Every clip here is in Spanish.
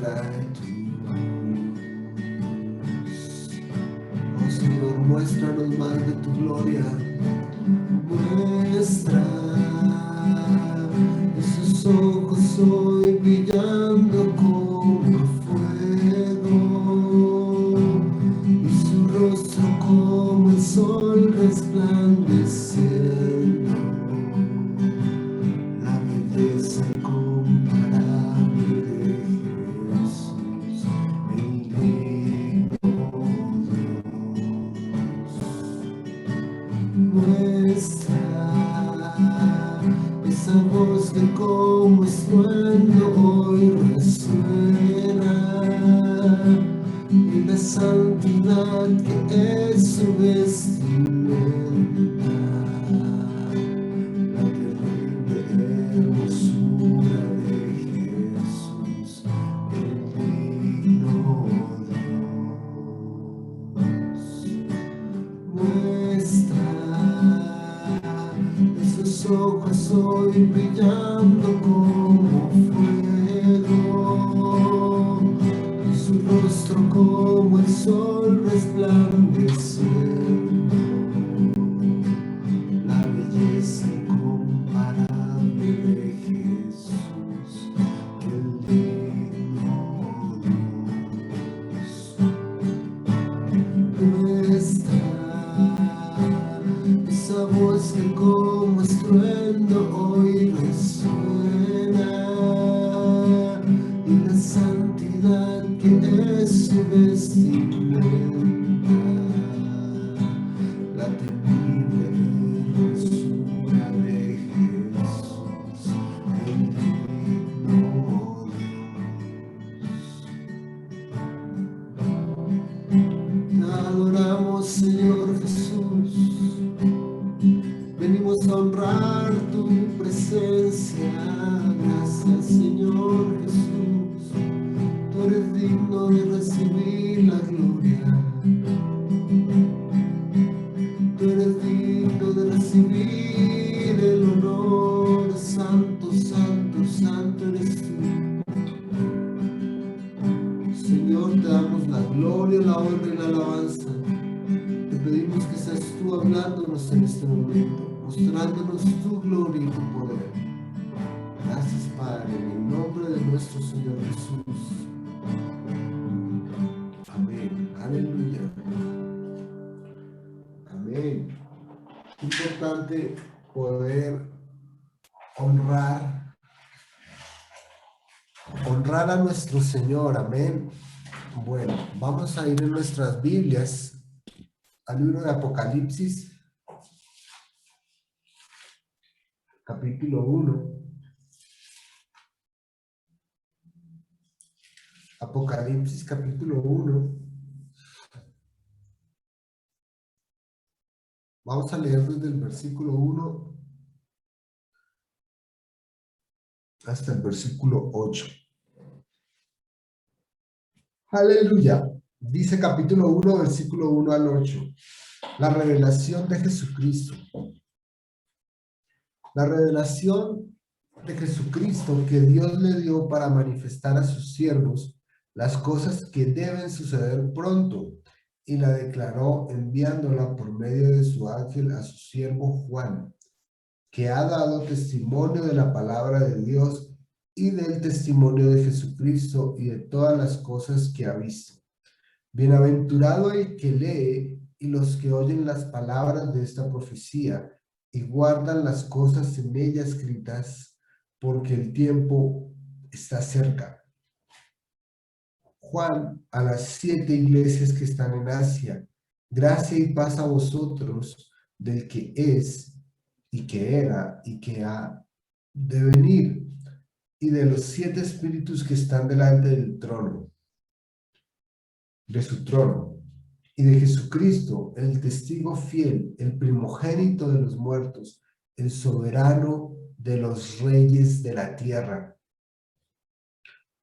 trae tu luz. Oh Señor, muéstranos más de tu gloria. Muestra esos ojos hoy brillando como fuego y su rostro como el sol resplandeciendo. La belleza incomparable de Jesús, el digno Dios. Muestra esa voz que como estruendo hoy resuena y la santidad que es su vestimenta, la terrible hermosura de Jesús, el digno Dios. Muestra esos ojos hoy brillando como fuego y su rostro como el sol resplandeciendo. La belleza incomparable de Jesús, el digno Dios. Nuestra esa voz que como estruendo hoy resuena y la santidad que es su vestimenta, la temible hermosura de Jesús, el digno Dios. Te adoramos, Señor Jesús. Venimos a honrar tu presencia. Gracias, Señor Jesús. Tú eres digno de recibir la gloria. Tú eres digno de recibir el honor. Santo, santo, santo eres tú. Señor, te damos la gloria, la honra y la alabanza. Te pedimos que seas tú hablándonos en este momento, mostrándonos tu gloria y tu poder. Gracias, Padre, en el nombre de nuestro Señor Jesús. Amén. Aleluya. Amén. Importante poder honrar a nuestro Señor. Amén. Bueno, vamos a ir en nuestras Biblias al libro de Apocalipsis, capítulo 1. Apocalipsis, capítulo 1. Vamos a leer desde el versículo 1 hasta el versículo 8. Aleluya. Dice capítulo 1, versículo 1 al 8. La revelación de Jesucristo. La revelación de Jesucristo que Dios le dio para manifestar a sus siervos las cosas que deben suceder pronto, y la declaró enviándola por medio de su ángel a su siervo Juan, que ha dado testimonio de la palabra de Dios y del testimonio de Jesucristo y de todas las cosas que ha visto. Bienaventurado el que lee y los que oyen las palabras de esta profecía y guardan las cosas en ella escritas, porque el tiempo está cerca. Juan, a las 7 iglesias que están en Asia, gracia y paz a vosotros del que es, y que era, y que ha de venir, y de los 7 espíritus que están delante del trono, de su trono, y de Jesucristo, el testigo fiel, el primogénito de los muertos, el soberano de los reyes de la tierra,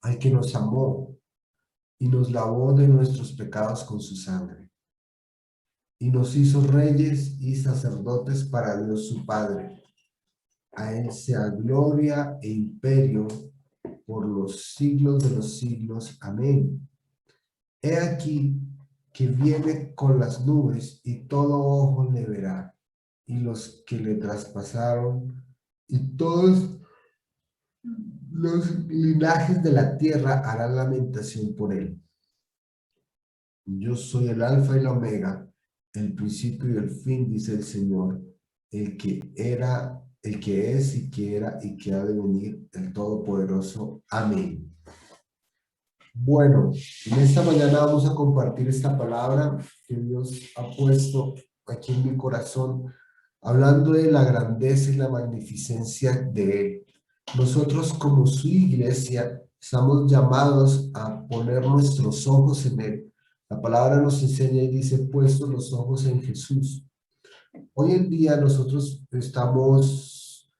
al que nos amó y nos lavó de nuestros pecados con su sangre, y nos hizo reyes y sacerdotes para Dios su Padre. A él sea gloria e imperio por los siglos de los siglos. Amén. He aquí que viene con las nubes y todo ojo le verá, y los que le traspasaron, y todos los linajes de la tierra harán lamentación por él. Yo soy el alfa y la omega, el principio y el fin, dice el Señor, el que era, el que es y que era y que ha de venir, el Todopoderoso. Amén. Bueno, en esta mañana vamos a compartir esta palabra que Dios ha puesto aquí en mi corazón, hablando de la grandeza y la magnificencia de Él. Nosotros como su iglesia estamos llamados a poner nuestros ojos en Él. La palabra nos enseña y dice, puestos los ojos en Jesús. Hoy en día nosotros estamos,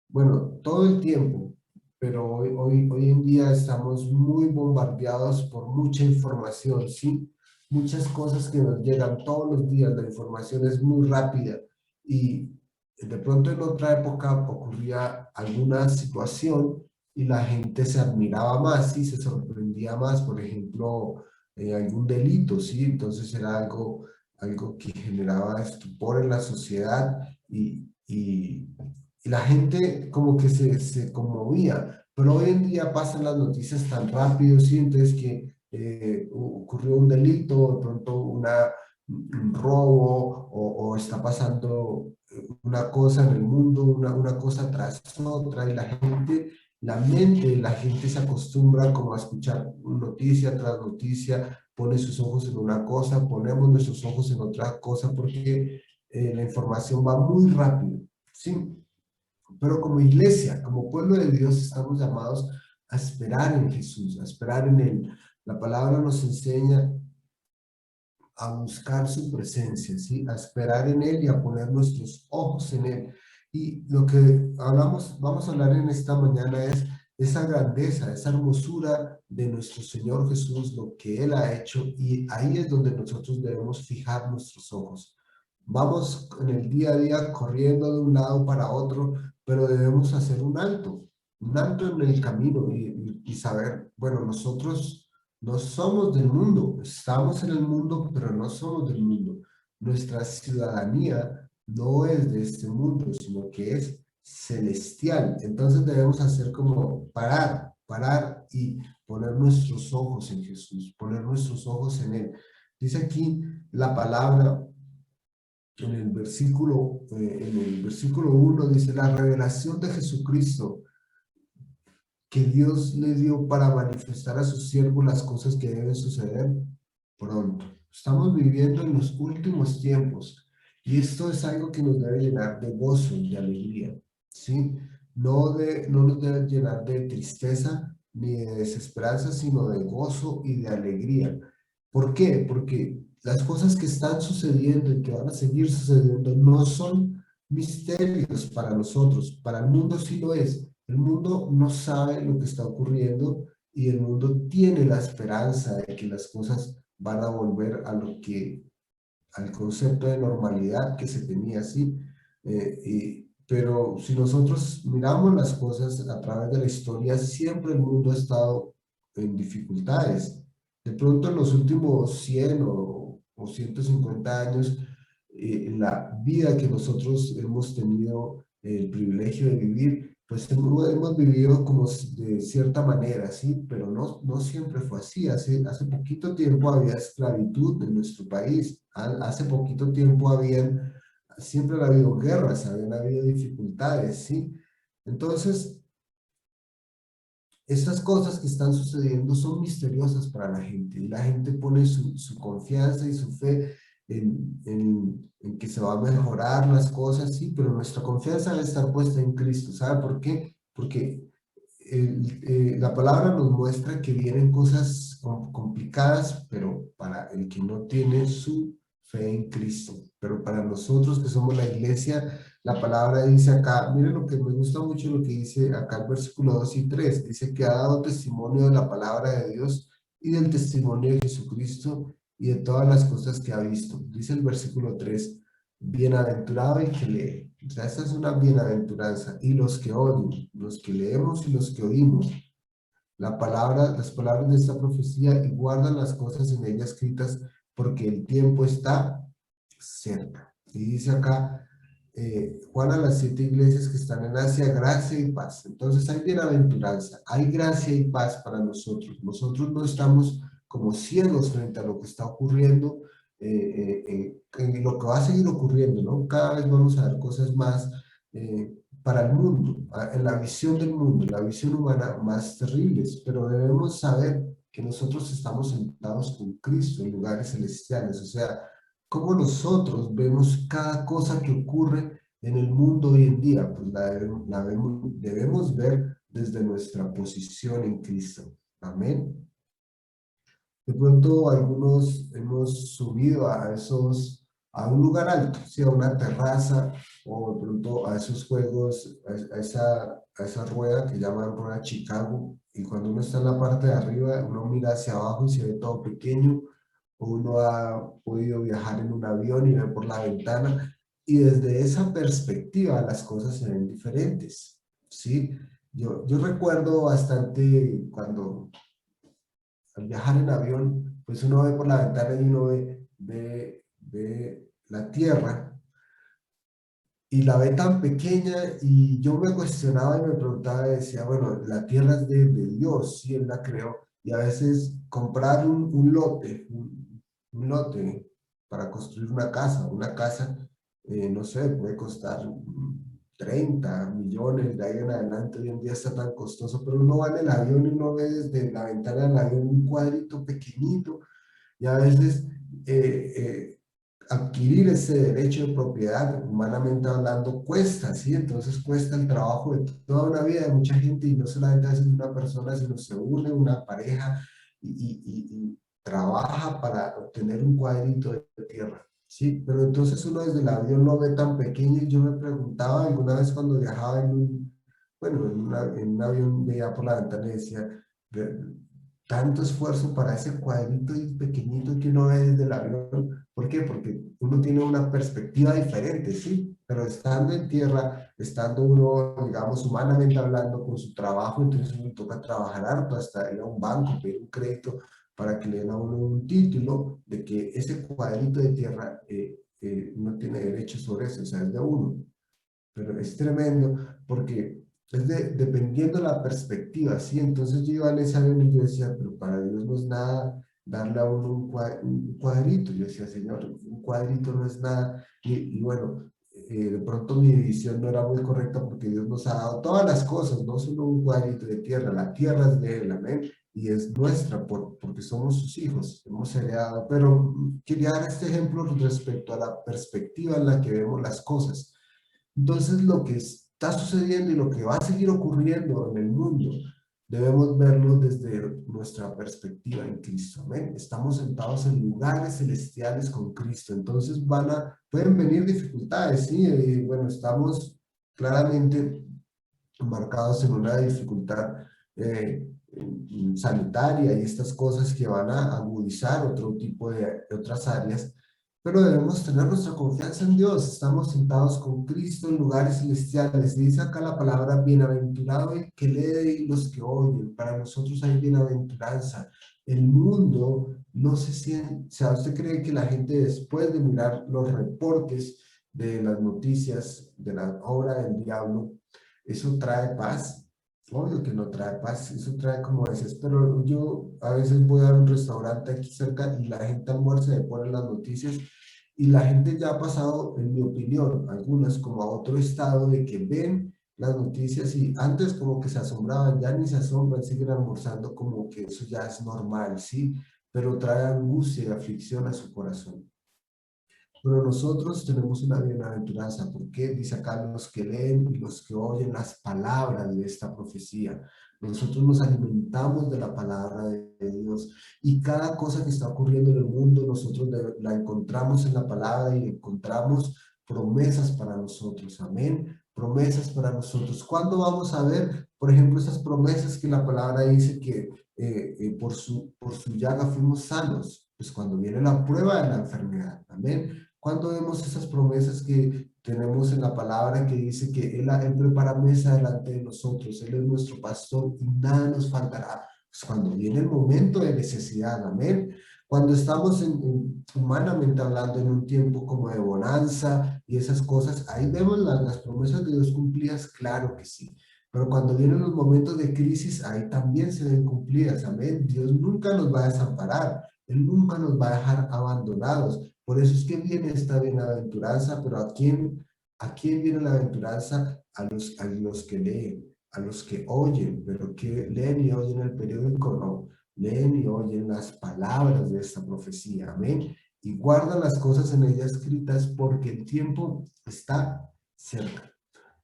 bueno, todo el tiempo, pero hoy en día estamos muy bombardeados por mucha información, ¿sí? Muchas cosas que nos llegan todos los días, la información es muy rápida y de pronto en otra época ocurría alguna situación y la gente se admiraba más, ¿sí? Se sorprendía más, por ejemplo, algún delito, ¿sí? Entonces era algo que generaba estupor en la sociedad y la gente como que se conmovía, pero hoy en día pasan las noticias tan rápido, ¿sí? Entonces que ocurrió un delito, de pronto un robo o está pasando una cosa en el mundo, una cosa tras otra y la mente de la gente se acostumbra como a escuchar noticia tras noticia, pone sus ojos en una cosa, ponemos nuestros ojos en otra cosa porque la información va muy rápido, ¿sí? Pero como iglesia, como pueblo de Dios, estamos llamados a esperar en Jesús, a esperar en Él. La palabra nos enseña a buscar su presencia, ¿sí? A esperar en Él y a poner nuestros ojos en Él. Y lo que vamos a hablar en esta mañana es esa grandeza, esa hermosura de nuestro Señor Jesús, lo que Él ha hecho, y ahí es donde nosotros debemos fijar nuestros ojos. Vamos en el día a día corriendo de un lado para otro, pero debemos hacer un alto en el camino y saber, bueno, nosotros no somos del mundo, estamos en el mundo, pero no somos del mundo. Nuestra ciudadanía no es de este mundo, sino que es celestial. Entonces debemos hacer como parar y poner nuestros ojos en Jesús, poner nuestros ojos en Él. Dice aquí la palabra en el versículo 1, dice la revelación de Jesucristo que Dios le dio para manifestar a sus siervos las cosas que deben suceder pronto. Estamos viviendo en los últimos tiempos y esto es algo que nos debe llenar de gozo y de alegría, ¿sí? No nos debe llenar de tristeza ni de desesperanza, sino de gozo y de alegría. ¿Por qué? Porque las cosas que están sucediendo y que van a seguir sucediendo no son misterios para nosotros, para el mundo sí lo es. El mundo no sabe lo que está ocurriendo y el mundo tiene la esperanza de que las cosas van a volver a al concepto de normalidad que se tenía así. Pero si nosotros miramos las cosas a través de la historia, siempre el mundo ha estado en dificultades. De pronto en los últimos 100 o 150 años, la vida que nosotros hemos tenido el privilegio de vivir, pues hemos vivido como de cierta manera, ¿sí? Pero no siempre fue así. Hace poquito tiempo había esclavitud en nuestro país. Hace poquito tiempo siempre ha habido guerras, habían habido dificultades, ¿sí? Entonces, estas cosas que están sucediendo son misteriosas para la gente y la gente pone su confianza y su fe en que se va a mejorar las cosas, sí, pero nuestra confianza debe estar puesta en Cristo. ¿Sabe por qué? Porque la palabra nos muestra que vienen cosas complicadas, pero para el que no tiene su fe en Cristo. Pero para nosotros que somos la iglesia, la palabra dice acá, miren lo que me gusta mucho lo que dice acá el versículo 2 y 3, dice que ha dado testimonio de la palabra de Dios y del testimonio de Jesucristo y de todas las cosas que ha visto. Dice el versículo 3, bienaventurado el que lee. O sea, esta es una bienaventuranza. Y los que oyen, los que leemos y los que oímos. las palabras de esta profecía y guardan las cosas en ella escritas porque el tiempo está cerca. Y dice acá, Juan a las 7 iglesias que están en Asia, gracia y paz. Entonces hay bienaventuranza, hay gracia y paz para nosotros. Nosotros no estamos como ciegos frente a lo que está ocurriendo, en lo que va a seguir ocurriendo, ¿no? Cada vez vamos a ver cosas más para el mundo, en la visión del mundo, en la visión humana más terribles, pero debemos saber que nosotros estamos sentados con Cristo en lugares celestiales, o sea, cómo nosotros vemos cada cosa que ocurre en el mundo hoy en día, pues debemos ver desde nuestra posición en Cristo. Amén. De pronto algunos hemos subido a un lugar alto, ¿sí? A una terraza o de pronto a esos juegos, a esa rueda que llaman rueda Chicago, y cuando uno está en la parte de arriba, uno mira hacia abajo y se ve todo pequeño, o uno ha podido viajar en un avión y ver por la ventana, y desde esa perspectiva las cosas se ven diferentes, ¿sí? Yo recuerdo bastante cuando al viajar en avión, pues uno ve por la ventana y uno ve la Tierra y la ve tan pequeña y yo me cuestionaba y me preguntaba y decía, bueno, la Tierra es de Dios, sí, Él la creó y a veces comprar un lote para construir una casa, no sé, puede costar 30 millones, de ahí en adelante, hoy en día está tan costoso, pero uno va en el avión y uno ve desde la ventana del avión un cuadrito pequeñito y a veces adquirir ese derecho de propiedad, humanamente hablando, cuesta, ¿sí? Entonces cuesta el trabajo de toda una vida de mucha gente y no solamente a veces una persona, sino se une una pareja y trabaja para obtener un cuadrito de tierra. Sí, pero entonces uno desde el avión lo ve tan pequeño y yo me preguntaba alguna vez cuando viajaba bueno, en un avión veía por la ventana y decía, tanto esfuerzo para ese cuadrito y pequeñito que uno ve desde el avión. ¿Por qué? Porque uno tiene una perspectiva diferente, sí, pero estando en tierra, estando uno, digamos, humanamente hablando con su trabajo, entonces uno toca trabajar harto hasta ir a un banco, pedir un crédito para que le den a uno un título de que ese cuadrito de tierra no tiene derecho sobre eso, o sea, es de uno. Pero es tremendo porque dependiendo de la perspectiva, ¿sí? Entonces yo iba en ese avión y yo decía, pero para Dios no es nada darle a uno un cuadrito. Yo decía, Señor, un cuadrito no es nada. Y bueno, de pronto mi visión no era muy correcta porque Dios nos ha dado todas las cosas, no solo un cuadrito de tierra. La tierra es de Él, amén. Y es nuestra porque somos sus hijos, hemos heredado. Pero quería dar este ejemplo respecto a la perspectiva en la que vemos las cosas. Entonces, lo que está sucediendo y lo que va a seguir ocurriendo en el mundo, debemos verlo desde nuestra perspectiva en Cristo. Amén. Estamos sentados en lugares celestiales con Cristo. Entonces, pueden venir dificultades, sí. Bueno, estamos claramente marcados en una dificultad sanitaria y estas cosas que van a agudizar otro tipo de otras áreas, pero debemos tener nuestra confianza en Dios. Estamos sentados con Cristo en lugares celestiales. Dice acá la palabra bienaventurado el que lee y los que oyen. Para nosotros hay bienaventuranza. El mundo no se siente, o sea, ¿usted cree que la gente después de mirar los reportes de las noticias de la obra del diablo, eso trae paz? Obvio que no trae paz, eso trae como desespero. Yo a veces voy a un restaurante aquí cerca y la gente almuerza y me ponen las noticias y la gente ya ha pasado, en mi opinión, algunas como a otro estado de que ven las noticias y antes como que se asombraban, ya ni se asombran, siguen almorzando como que eso ya es normal, ¿sí? Pero trae angustia y aflicción a su corazón. Pero nosotros tenemos una bienaventuranza, porque dice acá los que leen y los que oyen las palabras de esta profecía. Nosotros nos alimentamos de la palabra de Dios y cada cosa que está ocurriendo en el mundo, nosotros la encontramos en la palabra y encontramos promesas para nosotros. Amén. Promesas para nosotros. ¿Cuándo vamos a ver, por ejemplo, esas promesas que la palabra dice que por su llaga fuimos sanos? Pues cuando viene la prueba de la enfermedad. Amén. Cuando vemos esas promesas que tenemos en la palabra que dice que Él prepara mesa delante de nosotros, Él es nuestro pastor y nada nos faltará. Pues cuando viene el momento de necesidad, amén. Cuando estamos humanamente hablando en un tiempo como de bonanza y esas cosas, ahí vemos las promesas de Dios cumplidas, claro que sí. Pero cuando vienen los momentos de crisis, ahí también se ven cumplidas, amén. Dios nunca nos va a desamparar, Él nunca nos va a dejar abandonados. Por eso es que viene esta bienaventuranza, pero a quién viene la aventuranza? A los que leen, a los que oyen, pero que leen y oyen el periódico, no, leen y oyen las palabras de esta profecía, amén, y guardan las cosas en ella escritas porque el tiempo está cerca.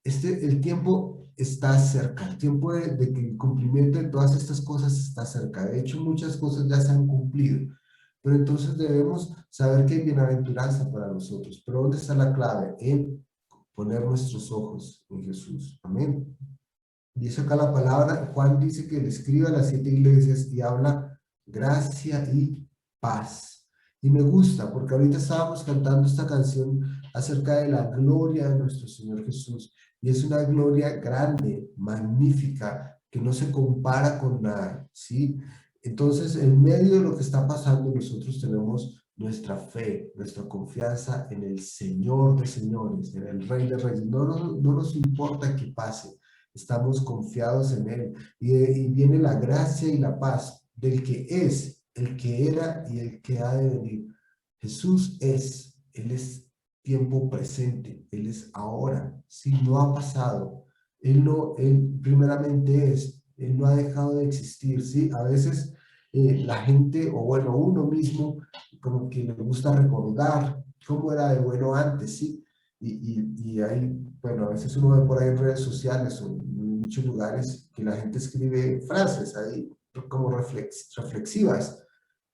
El tiempo está cerca, el tiempo de que el cumplimiento de todas estas cosas está cerca. De hecho, muchas cosas ya se han cumplido, pero entonces debemos saber que hay bienaventuranza para nosotros. Pero ¿dónde está la clave? En poner nuestros ojos en Jesús. Amén. Dice acá la palabra, Juan dice que le escribe a las 7 iglesias y habla gracia y paz. Y me gusta porque ahorita estábamos cantando esta canción acerca de la gloria de nuestro Señor Jesús. Y es una gloria grande, magnífica, que no se compara con nada, ¿sí? Entonces, en medio de lo que está pasando, nosotros tenemos nuestra fe, nuestra confianza en el Señor de señores, en el Rey de reyes. No nos importa que pase, estamos confiados en Él. Y viene la gracia y la paz del que es, el que era y el que ha de venir. Jesús es, Él es tiempo presente, Él es ahora, si no ha pasado. Él no, Él primeramente es, Él no ha dejado de existir, ¿sí? A veces la gente, o bueno, uno mismo, como que le gusta recordar cómo era de bueno antes, ¿sí? Y ahí, bueno, a veces uno ve por ahí en redes sociales o en muchos lugares que la gente escribe frases ahí como reflexivas.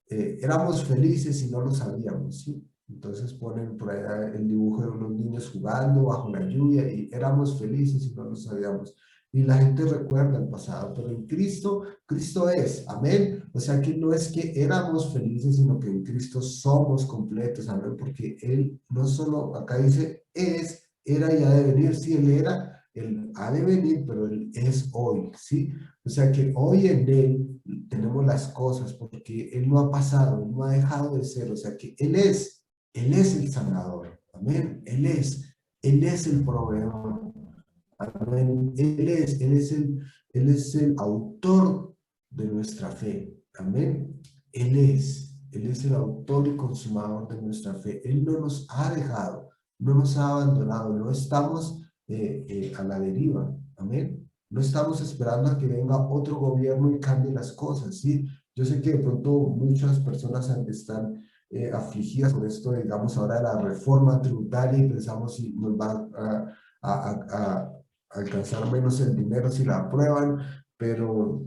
Éramos felices y no lo sabíamos, ¿sí? Entonces ponen por allá el dibujo de unos niños jugando bajo la lluvia y éramos felices y no lo sabíamos. Y la gente recuerda el pasado, pero en Cristo, Cristo es, amén. O sea que no es que éramos felices, sino que en Cristo somos completos, amén, porque Él no solo, acá dice, es, era y ha de venir, sí, Él era, Él ha de venir, pero Él es hoy, ¿sí? O sea que hoy en Él tenemos las cosas porque Él no ha pasado, Él no ha dejado de ser, o sea que Él es el sanador, amén, Él es el proveedor, amén, Él es el autor de nuestra fe, amén, Él es el autor y consumador de nuestra fe, Él no nos ha dejado, no nos ha abandonado, no estamos a la deriva, amén. No estamos esperando a que venga otro gobierno y cambie las cosas, ¿sí? Yo sé que de pronto muchas personas están afligidas por esto, digamos, ahora de la reforma tributaria y pensamos si nos va a alcanzar menos el dinero si la aprueban, pero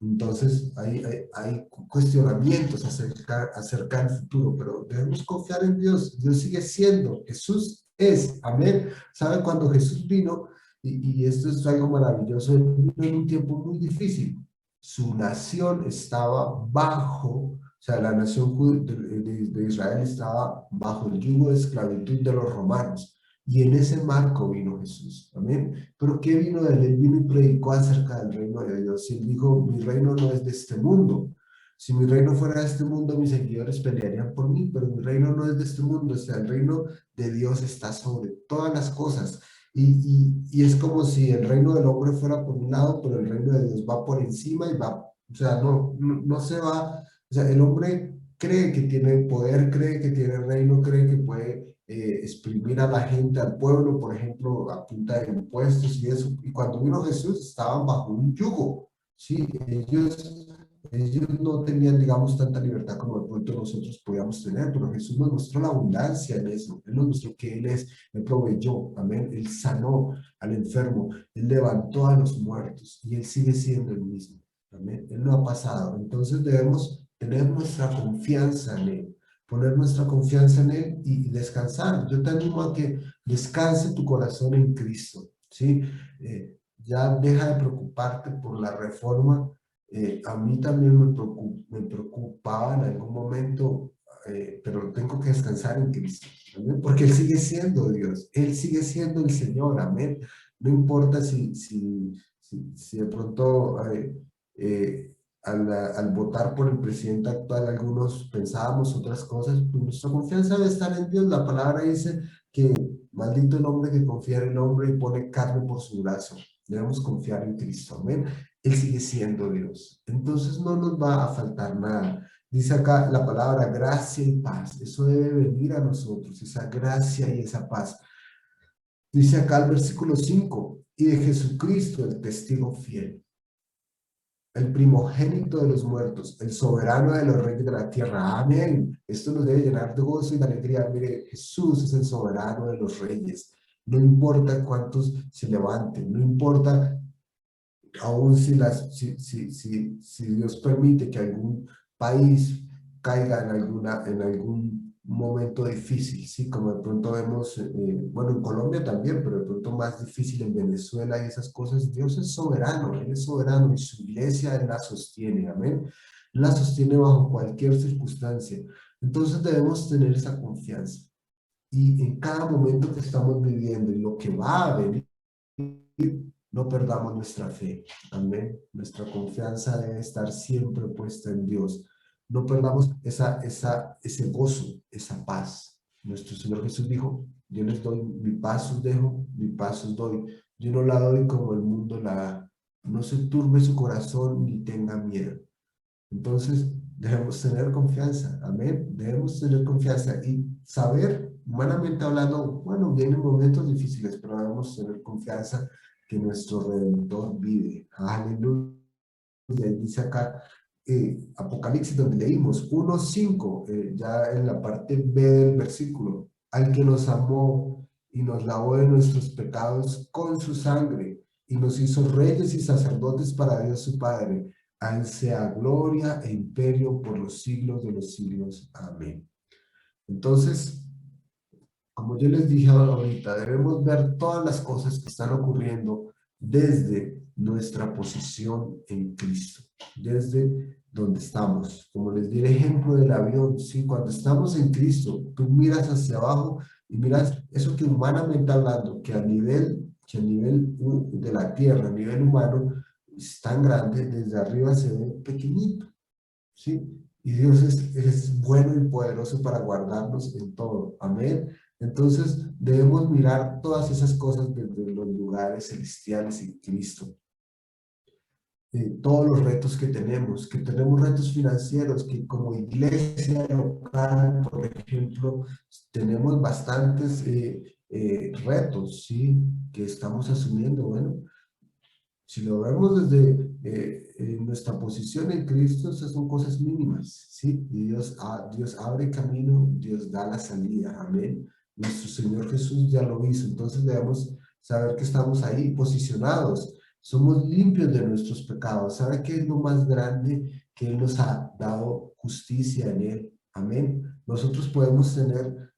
entonces hay cuestionamientos acerca del futuro, pero debemos confiar en Dios. Dios sigue siendo, Jesús es, amén. ¿Sabe? Cuando Jesús vino, y esto es algo maravilloso, él vino en un tiempo muy difícil. Su nación estaba bajo, o sea, la nación de Israel estaba bajo el yugo de esclavitud de los romanos. Y en ese marco vino Jesús. Amén. Pero ¿qué vino de él? Él vino y predicó acerca del reino de Dios. Y él dijo, mi reino no es de este mundo. Si mi reino fuera de este mundo, mis seguidores pelearían por mí, pero mi reino no es de este mundo. O sea, el reino de Dios está sobre todas las cosas. Y es como si el reino del hombre fuera por un lado, pero el reino de Dios va por encima y va, o sea, no se va, o sea, el hombre cree que tiene poder, cree que tiene reino, cree que puede exprimir a la gente, al pueblo, por ejemplo, a punta de impuestos y eso. Y cuando vino Jesús, estaban bajo un yugo, ¿sí? Ellos no tenían, digamos, tanta libertad como de pronto nosotros podíamos tener, pero Jesús nos mostró la abundancia en eso. Él nos mostró que Él es, Él proveyó, amén. Él sanó al enfermo, Él levantó a los muertos y Él sigue siendo el mismo, amén. Él no ha pasado. Entonces debemos tener nuestra confianza en Él, poner nuestra confianza en Él y descansar. Yo te animo a que descanse tu corazón en Cristo, ¿sí? Ya deja de preocuparte por la reforma. A mí también me preocupaba en algún momento, pero tengo que descansar en Cristo, ¿amén? Porque Él sigue siendo Dios, Él sigue siendo el Señor, amén. No importa si de pronto al votar por el presidente actual, algunos pensábamos otras cosas, pues nuestra confianza debe estar en Dios. La palabra dice que maldito el hombre que confía en el hombre y pone carne por su brazo. Debemos confiar en Cristo, amén. Él sigue siendo Dios. Entonces no nos va a faltar nada. Dice acá la palabra gracia y paz. Eso debe venir a nosotros, esa gracia y esa paz. Dice acá el versículo 5, y de Jesucristo, el testigo fiel, el primogénito de los muertos, el soberano de los reyes de la tierra. Amén. Esto nos debe llenar de gozo y de alegría. Mire, Jesús es el soberano de los reyes. No importa cuántos se levanten, no importa aún si Dios permite que algún país caiga en algún momento difícil, ¿sí? Como de pronto vemos, bueno, en Colombia también, pero de pronto más difícil en Venezuela y esas cosas. Dios es soberano, Él es soberano y su iglesia Él la sostiene, amén. La sostiene bajo cualquier circunstancia. Entonces debemos tener esa confianza. Y en cada momento que estamos viviendo y lo que va a venir, no perdamos nuestra fe. Amén. Nuestra confianza debe estar siempre puesta en Dios. No perdamos ese gozo, esa paz. Nuestro Señor Jesús dijo, yo les doy mi paz os dejo, mi paz os doy. Yo no la doy como el mundo la da. No se turbe su corazón ni tenga miedo. Entonces, debemos tener confianza, amén. Debemos tener confianza y saber, humanamente hablando, bueno, vienen momentos difíciles, pero debemos tener confianza que nuestro Redentor vive. Aleluya. Dice acá, Apocalipsis, donde leímos 1:5, ya en la parte B del versículo, al que nos amó y nos lavó de nuestros pecados con su sangre y nos hizo reyes y sacerdotes para Dios su Padre. A él sea gloria e imperio por los siglos de los siglos. Amén. Entonces, como yo les dije ahorita, debemos ver todas las cosas que están ocurriendo desde nuestra posición en Cristo, desde donde estamos. Como les di el ejemplo del avión, ¿sí? Cuando estamos en Cristo, tú miras hacia abajo y miras eso que humanamente hablando, que a nivel de la tierra, a nivel humano, es tan grande, desde arriba se ve pequeñito, ¿sí? Y Dios es bueno y poderoso para guardarnos en todo. Amén. Entonces debemos mirar todas esas cosas desde los lugares celestiales en Cristo. Todos los retos que tenemos retos financieros, que como iglesia local, por ejemplo, tenemos bastantes retos, ¿sí? Que estamos asumiendo. Bueno, si lo vemos desde nuestra posición en Cristo, esas son cosas mínimas, ¿sí? Y Dios abre camino, Dios da la salida, amén. Nuestro Señor Jesús ya lo hizo, entonces debemos saber que estamos ahí posicionados, somos limpios de nuestros pecados. ¿Sabe qué es lo más grande? Que Él nos ha dado justicia en Él, amén. Nosotros podemos tener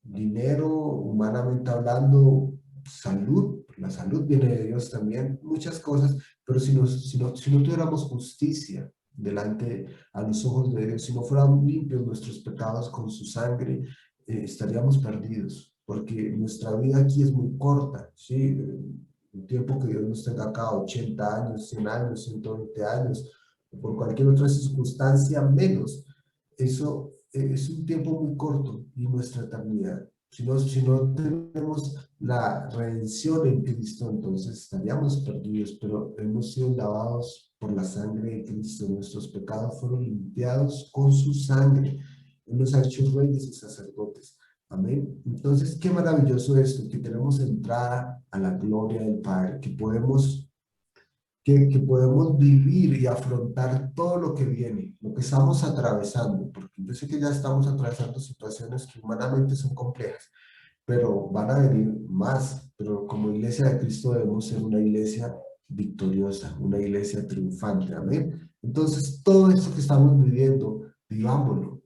dinero, humanamente hablando, salud, la salud viene de Dios también, muchas cosas, pero si no tuviéramos justicia delante a los ojos de Dios, si no fueran limpios nuestros pecados con su sangre, estaríamos perdidos, porque nuestra vida aquí es muy corta, ¿sí? El tiempo que Dios nos tenga acá, 80 años, 100 años, 120 años, o por cualquier otra circunstancia menos, eso es un tiempo muy corto y nuestra eternidad. Si no tenemos la redención en Cristo, entonces estaríamos perdidos, pero hemos sido lavados por la sangre de Cristo. Nuestros pecados fueron limpiados con su sangre. Él nos ha hecho reyes y sacerdotes. Amén. Entonces, qué maravilloso esto, que tenemos entrada a la gloria del Padre, que podemos vivir y afrontar todo lo que viene, lo que estamos atravesando, porque yo sé que ya estamos atravesando situaciones que humanamente son complejas, pero van a venir más. Pero como iglesia de Cristo debemos ser una iglesia victoriosa, una iglesia triunfante, amén. Entonces, todo esto que estamos viviendo, vivámoslo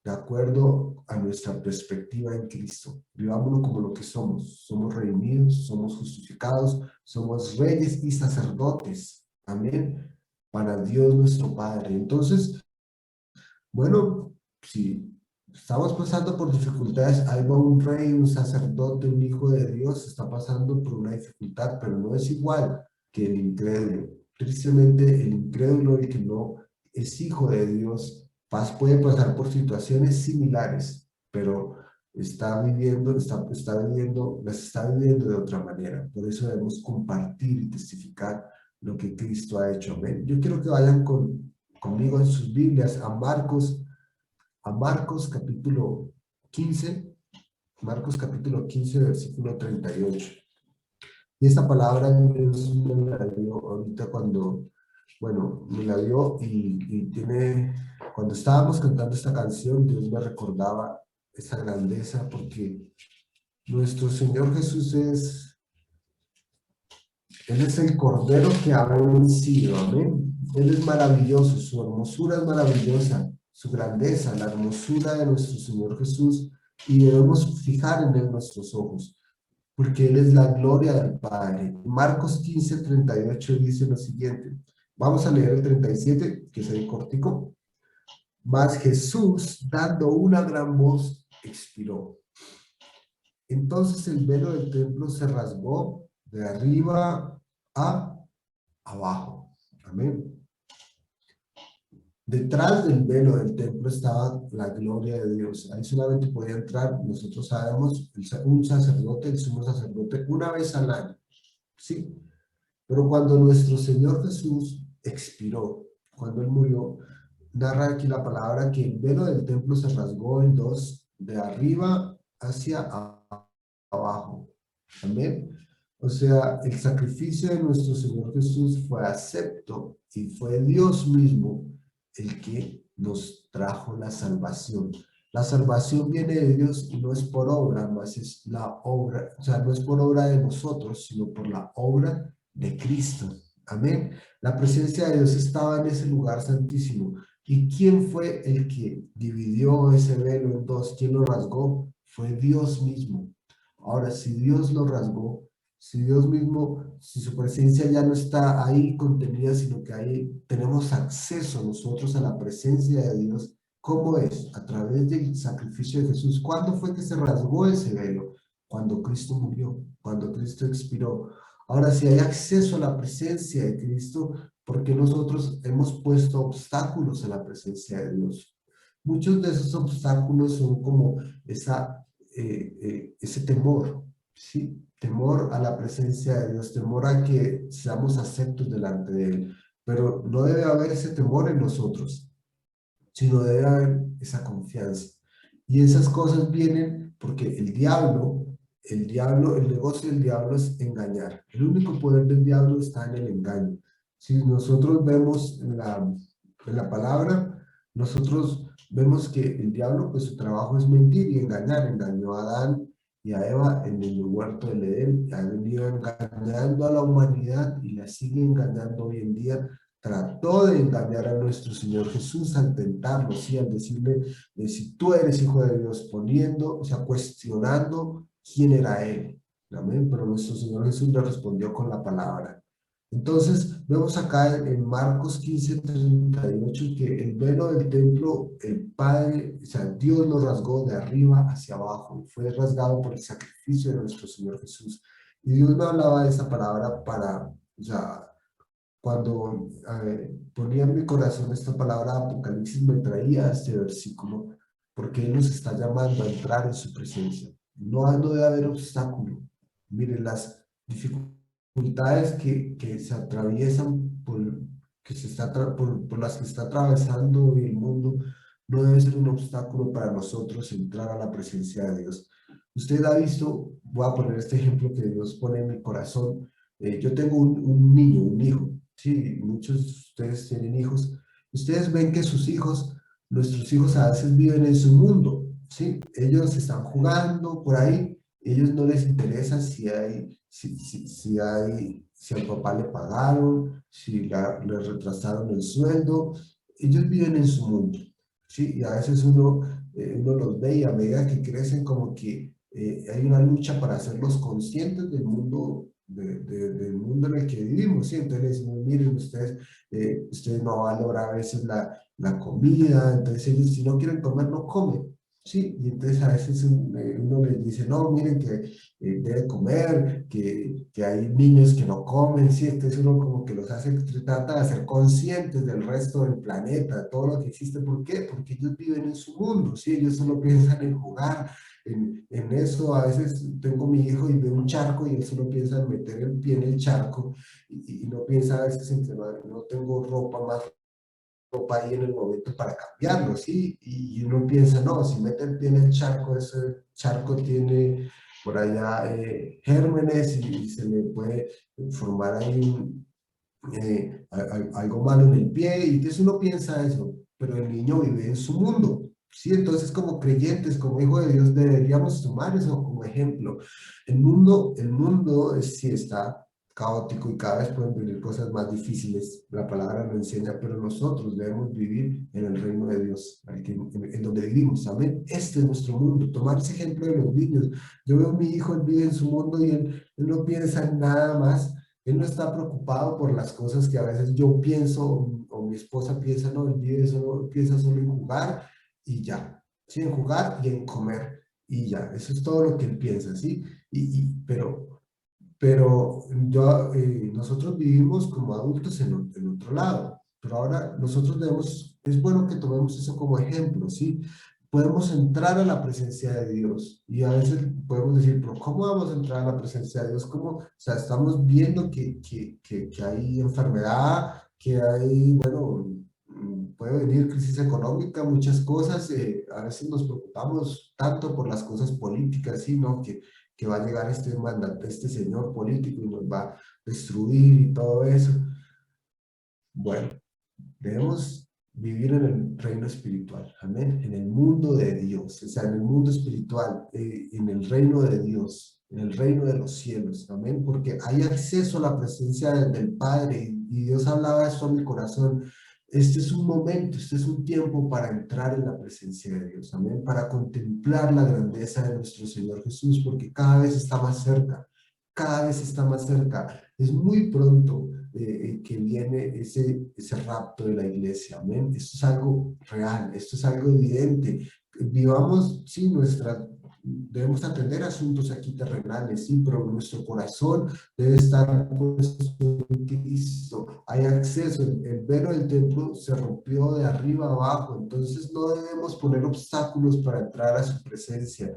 de acuerdo a nuestra perspectiva en Cristo. Vivámoslo como lo que somos. Somos redimidos, somos justificados, somos reyes y sacerdotes, amén, para Dios nuestro Padre. Entonces, bueno, si estamos pasando por dificultades, ahí va un rey, un sacerdote, un hijo de Dios, está pasando por una dificultad, pero no es igual que el incrédulo. tristemente el incrédulo, el que no es hijo de Dios, puede pasar por situaciones similares, pero las está viviendo de otra manera. Por eso debemos compartir y testificar lo que Cristo ha hecho. Amén. Yo quiero que vayan conmigo en sus Biblias a Marcos capítulo 15, Marcos capítulo 15, versículo 38. Y esta palabra Dios me la dio ahorita bueno, me la dio cuando estábamos cantando esta canción, Dios me recordaba esa grandeza porque nuestro Señor Jesús Él es el Cordero que ha vencido, amén. Él es maravilloso, su hermosura es maravillosa, su grandeza, la hermosura de nuestro Señor Jesús, y debemos fijar en Él nuestros ojos porque Él es la gloria del Padre. Marcos 15:38 dice lo siguiente. Vamos a leer el 37, que es el cortico. Mas Jesús, dando una gran voz, expiró. Entonces el velo del templo se rasgó de arriba a abajo. Amén. Detrás del velo del templo estaba la gloria de Dios. Ahí solamente podía entrar, nosotros sabemos, un sacerdote, el sumo sacerdote, una vez al año. ¿Sí? Pero cuando nuestro Señor Jesús expiró, cuando Él murió, narra aquí la palabra que el velo del templo se rasgó en dos, de arriba hacia abajo. Amén. O sea, el sacrificio de nuestro Señor Jesús fue acepto y fue Dios mismo el que nos trajo la salvación. La salvación viene de Dios y no es por obra, más es la obra, o sea, no es por obra de nosotros, sino por la obra de Cristo. Amén. La presencia de Dios estaba en ese lugar santísimo. ¿Y quién fue el que dividió ese velo en dos? ¿Quién lo rasgó? Fue Dios mismo. Ahora, si Dios lo rasgó, si Dios mismo, si su presencia ya no está ahí contenida, sino que ahí tenemos acceso nosotros a la presencia de Dios, ¿cómo es? A través del sacrificio de Jesús. ¿Cuándo fue que se rasgó ese velo? Cuando Cristo murió, cuando Cristo expiró. Ahora, si hay acceso a la presencia de Cristo, ¿por qué nosotros hemos puesto obstáculos a la presencia de Dios? Muchos de esos obstáculos son como ese temor, ¿sí? Temor a la presencia de Dios, temor a que seamos aceptos delante de Él. Pero no debe haber ese temor en nosotros, sino debe haber esa confianza. Y esas cosas vienen porque el negocio del diablo es engañar. El único poder del diablo está en el engaño. Si nosotros vemos en la palabra, nosotros vemos que el diablo, pues su trabajo es mentir y engañar. Engañó a Adán y a Eva en el huerto del Edén, y ha venido engañando a la humanidad y la sigue engañando hoy en día. Trató de engañar a nuestro Señor Jesús al tentarlo, sí, al decirle, si tú eres hijo de Dios, o sea, cuestionando quién era Él. Amén. Pero nuestro Señor Jesús le respondió con la palabra. Entonces, vemos acá en Marcos 15:38 que el velo del templo, el Padre, o sea, Dios lo rasgó de arriba hacia abajo. Fue rasgado por el sacrificio de nuestro Señor Jesús. Y Dios me hablaba de esa palabra o sea, cuando ponía en mi corazón esta palabra Apocalipsis, me traía este versículo, porque Él nos está llamando a entrar en su presencia. No debe haber obstáculo. Miren, las dificultades que se atraviesan, por las que está atravesando el mundo, no debe ser un obstáculo para nosotros entrar a la presencia de Dios. Usted ha visto, voy a poner este ejemplo que Dios pone en mi corazón. Yo tengo un niño, un hijo. Sí, muchos de ustedes tienen hijos. Ustedes ven que nuestros hijos a veces viven en su mundo, ¿sí? Ellos están jugando por ahí, ellos no les interesa si al papá le pagaron, le retrasaron el sueldo. Ellos viven en su mundo, ¿sí? Y a veces uno los ve y a medida que crecen como que hay una lucha para hacerlos conscientes del mundo del mundo en el que vivimos, ¿sí? Entonces le decimos, miren, ustedes no valoran a veces la comida, entonces ellos si no quieren comer, no comen, Sí, y entonces a veces uno les dice, no, miren que debe comer, que hay niños que no comen, sí, entonces uno como que los hace, trata de hacer conscientes del resto del planeta, de todo lo que existe. ¿Por qué? Porque ellos viven en su mundo, sí, ellos solo piensan en jugar, en eso. A veces tengo mi hijo y ve un charco y él solo piensa en meter el pie en el charco y no piensa a veces en que no tengo ropa más ropa ahí en el momento para cambiarlo, ¿sí? Y uno piensa, no, si mete el pie en el charco, ese charco tiene por allá gérmenes y se le puede formar ahí algo malo en el pie, y entonces uno piensa eso, pero el niño vive en su mundo. Sí, entonces como creyentes, como hijo de Dios, deberíamos tomar eso como ejemplo. El mundo sí está caótico y cada vez pueden venir cosas más difíciles, la palabra lo enseña, pero nosotros debemos vivir en el reino de Dios, en donde vivimos, amén. Este es nuestro mundo, tomar ese ejemplo de los niños. Yo veo a mi hijo, él vive en su mundo y él no piensa en nada más. Él no está preocupado por las cosas que a veces yo pienso o mi esposa piensa, no, él vive solo, piensa solo en jugar y ya. Sí, en jugar y en comer y ya. Eso es todo lo que él piensa, ¿sí? Pero nosotros vivimos como adultos en otro lado. Pero ahora nosotros debemos, es bueno que tomemos eso como ejemplo, ¿sí? Podemos entrar a la presencia de Dios y a veces podemos decir, pero ¿cómo vamos a entrar a la presencia de Dios? ¿Cómo? O sea, estamos viendo que hay enfermedad, que hay, bueno, puede venir crisis económica, muchas cosas. A veces nos preocupamos tanto por las cosas políticas, ¿sí? ¿No? Que va a llegar este mandante, este señor político y nos va a destruir y todo eso. Bueno, debemos vivir en el reino espiritual, amén, en el mundo de Dios, o sea, en el mundo espiritual, en el reino de Dios, en el reino de los cielos, amén, porque hay acceso a la presencia del Padre y Dios hablaba eso a mi corazón. Este es un momento, este es un tiempo para entrar en la presencia de Dios, amén, para contemplar la grandeza de nuestro Señor Jesús, porque cada vez está más cerca, cada vez está más cerca. Es muy pronto que viene ese rapto de la iglesia, amén. Esto es algo real, esto es algo evidente. Vivamos, sí, debemos atender asuntos aquí terrenales, sí, pero nuestro corazón debe estar puesto en Cristo. Hay acceso, el velo del templo se rompió de arriba a abajo, entonces no debemos poner obstáculos para entrar a su presencia.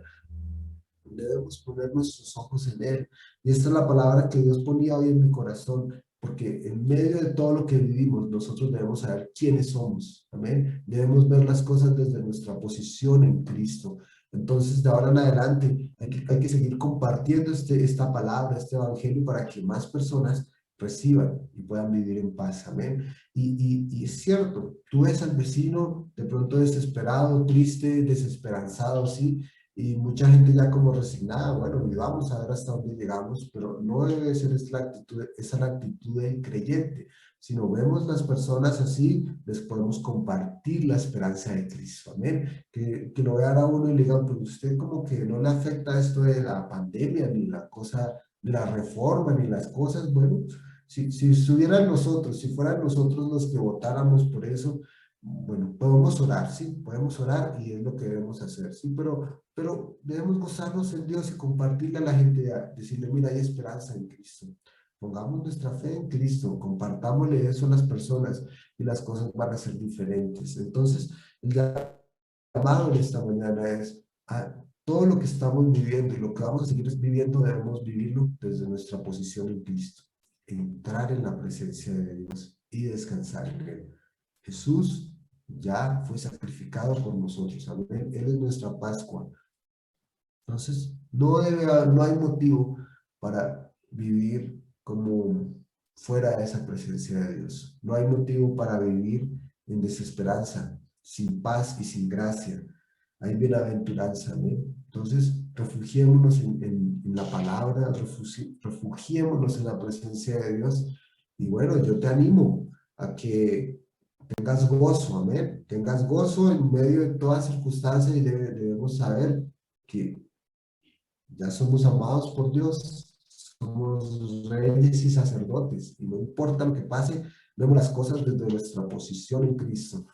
Debemos poner nuestros ojos en Él. Y esta es la palabra que Dios ponía hoy en mi corazón, porque en medio de todo lo que vivimos, nosotros debemos saber quiénes somos. Amén. Debemos ver las cosas desde nuestra posición en Cristo. Entonces, de ahora en adelante, hay que seguir compartiendo esta palabra, este evangelio, para que más personas reciban y puedan vivir en paz. Amén. Y es cierto, tú ves al vecino de pronto desesperado, triste, desesperanzado, ¿sí? Y mucha gente ya como resignada, bueno, y vamos a ver hasta dónde llegamos, pero no debe ser esa la actitud del creyente, sino vemos las personas así, les podemos compartir la esperanza de Cristo, amén. Que lo vean a uno y le digan, pues usted como que no le afecta esto de la pandemia, ni la cosa de la reforma, ni las cosas, bueno, si estuvieran nosotros, si fueran nosotros los que votáramos por eso, bueno, podemos orar, sí, podemos orar y es lo que debemos hacer, sí, pero debemos gozarnos en Dios y compartirle a la gente, decirle, mira, hay esperanza en Cristo. Pongamos nuestra fe en Cristo, compartámosle eso a las personas y las cosas van a ser diferentes. Entonces, el llamado en esta mañana es a todo lo que estamos viviendo y lo que vamos a seguir viviendo, debemos vivirlo desde nuestra posición en Cristo, entrar en la presencia de Dios y descansar en Él. Jesús ya fue sacrificado por nosotros, amén. Él es nuestra Pascua. Entonces, no hay motivo para vivir como fuera de esa presencia de Dios. No hay motivo para vivir en desesperanza, sin paz y sin gracia. Hay bienaventuranza, amén. Entonces, refugiémonos en la palabra, refugiémonos en la presencia de Dios. Y bueno, yo te animo a que tengas gozo, amén. Tengas gozo en medio de toda circunstancia y debemos saber que ya somos amados por Dios, somos reyes y sacerdotes, y no importa lo que pase, vemos las cosas desde nuestra posición en Cristo.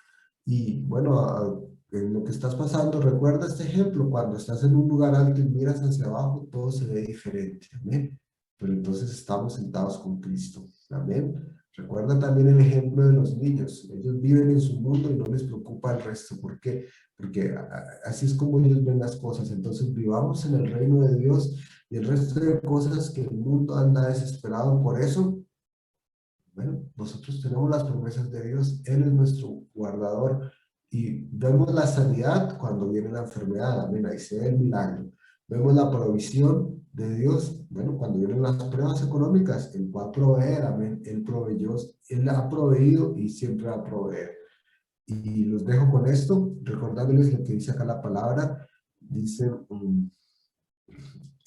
Y bueno, en lo que estás pasando, recuerda este ejemplo, cuando estás en un lugar alto y miras hacia abajo, todo se ve diferente, amén. Pero entonces estamos sentados con Cristo, amén. Recuerda también el ejemplo de los niños, ellos viven en su mundo y no les preocupa el resto, ¿por qué? Porque así es como ellos ven las cosas, entonces vivamos en el reino de Dios y el resto de cosas que el mundo anda desesperado por eso. Bueno, nosotros tenemos las promesas de Dios, Él es nuestro guardador y vemos la sanidad cuando viene la enfermedad, amén, ahí se ve el milagro. Vemos la provisión de Dios, bueno, cuando vienen las pruebas económicas, Él va a proveer, amén, Él proveyó, Él ha proveído y siempre va a proveer. Y los dejo con esto, recordándoles lo que dice acá la palabra, dice,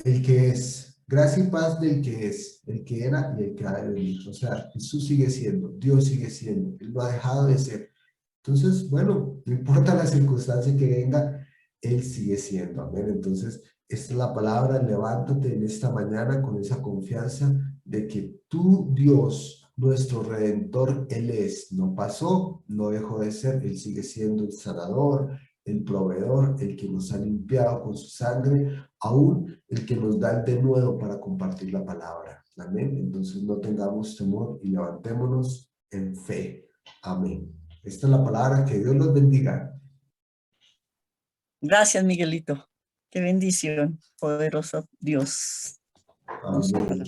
el que es, gracia y paz del que es, el que era y el que ha de venir. O sea, Jesús sigue siendo, Dios sigue siendo, Él no ha dejado de ser. Entonces, bueno, no importa la circunstancia que venga, Él sigue siendo, amén. Entonces, esta es la palabra, levántate en esta mañana con esa confianza de que tu Dios, nuestro Redentor, Él es, no pasó, no dejó de ser, Él sigue siendo el sanador, el proveedor, el que nos ha limpiado con su sangre, aún el que nos da el denuedo para compartir la palabra. Amén. Entonces no tengamos temor y levantémonos en fe. Amén. Esta es la palabra, que Dios los bendiga. Gracias, Miguelito. Qué bendición, poderoso Dios. Amén.